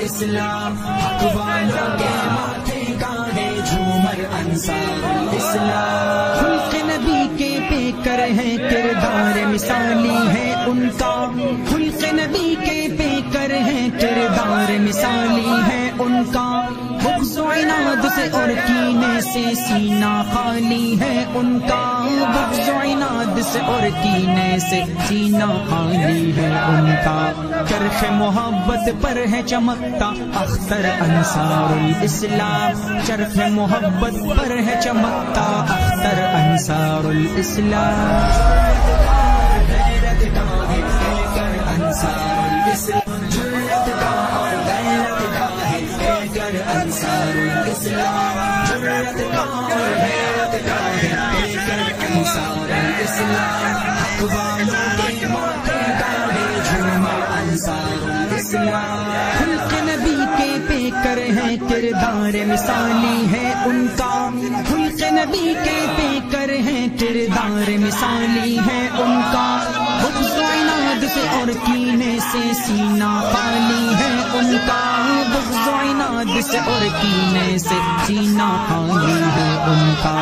اسلام حق والوں کے ماتھے گانے جھومر انصار الاسلام. خلق نبی کے پیکر ہیں کردار مثالی ہے ان کا. خلق نبی کے پیکر ہیں کردار مثالی ہے ان کا. بغض و عناد سے اور کینے سے سینہ خالی ہے ان کا. بغض و عناد سے اور کینے سے سینہ خالی ہے ان کا. چرخ محبت پر ہے چمکتا اختر انصار الاسلام. چرخ محبت پر ہے چمکتا اختر انصار الاسلام. غیرت کا ہے پیکر انصار الاسلام. جرأت کا اور غیرت کا ہے پیکر انصار الاسلام. جرأت کا اور غیرت کا ہے پیکر انصار الاسلام. حق والوں کے ماتھے گانے جھومر انصار الاسلام. خلق نبی کے پیکر ہیں کردار مثالی ہے ان کا. خلق نبی کے پیکر ہیں کردار مثالی ہے ان کا. بغض و عناد سے اور کینے سے سینہ خالی ہے ان کا. بغض و عناد سے اور کینے سے سینہ خالی ہے ان کا.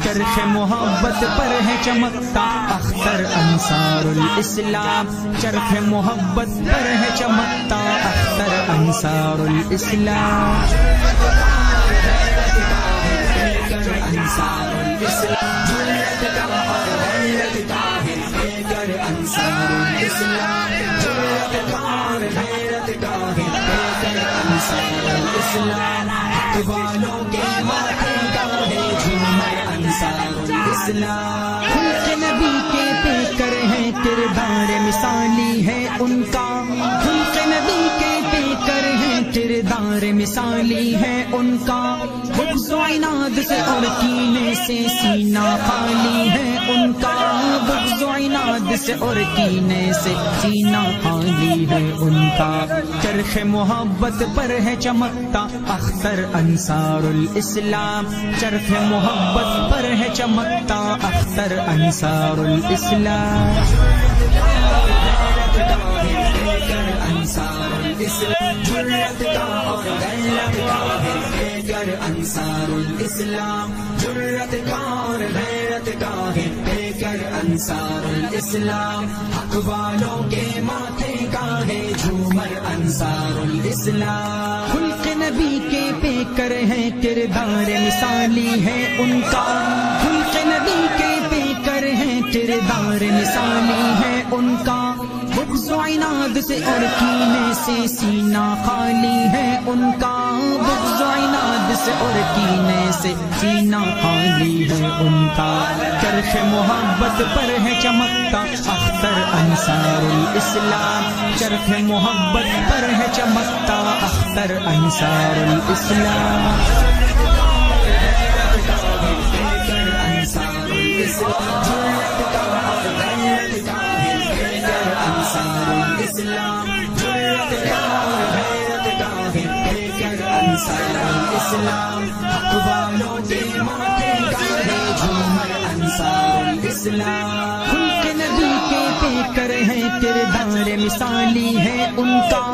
چرخ محبت پر ہے چمکتا اختر انصار الاسلام. چرخ محبت پر ہے چمکتا اختر انصار الاسلام. انصار الاسلام. جرأت کا اور غیرت کا ہے پیکر انصار الاسلام. جرأت کا اور غیرت کا ہے پیکر انصار الاسلام. حق والوں کے ماتھے گانے جھومر انصار الاسلام. خلق نبی کے پیکر ہیں کردار مثالی ہے ان کا. خلق نبی کے پیکر ہیں کردار مثالی ہے ان کا. بغض و عناد سے اور کینے سے سینہ خالی ہے ان کا. بغض و عناد سے اور کینے سے سینہ خالی ہے ان کا. چرخ محبت پر ہے چمکتا اختر انصار الاسلام. چرخ محبت پر ہے چمکتا اختر انصار الاسلام. انصار الاسلام. جرأت کا اور غیرت کا ہے پیکر انصار الاسلام. جرأت کا اور غیرت کا ہے پیکر انصار الاسلام. حق والوں کے ماتھے گانے جھومر انصار الاسلام. خلق نبی کے پیکر ہیں کردار مثالی ہے ان کا. خلق نبی کے پیکر ہیں کردار مثالی ہے ان کا. بغض و عناد سے اور کینے سے سینہ خالی ہے ان کا. بغض و عناد سے اور کینے سے سینہ خالی ہے ان کا. چرخ محبت پر ہے چمکتا اختر انصار الاسلام. چرخ محبت پر ہے چمکتا اختر انصار الاسلام. انصار الاسلام. حق والوں کے ماتھے گانے جھومر انصار الاسلام. خلق نبی کے پیکر ہیں کردار مثالی ہے ان کا.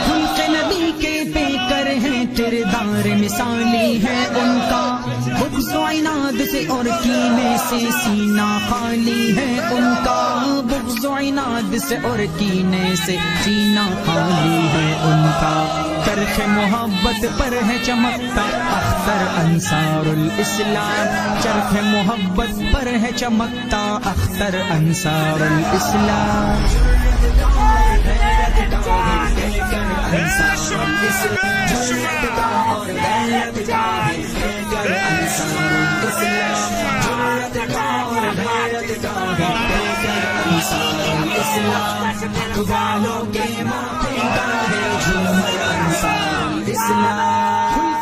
خلق نبی کے پیکر ہیں کردار مثالی ہے ان کا. بغض و عناد سے اور کینے سے سینہ خالی ہے ان کا. بغض و عناد سے اور کینے سے سینہ خالی ہے ان کا. چرخ محبت پر ہے چمکتا اختر انصار الاسلام. چرخ محبت پر ہے چمکتا اختر انصار الاسلام. جرأت کا اور غیرت کا ہے پیکر انصار الاسلام. جرأت کا اور غیرت کا ہے پیکر انصار الاسلام. حق والوں کے ماتھے گانے جھومر انصار الاسلام.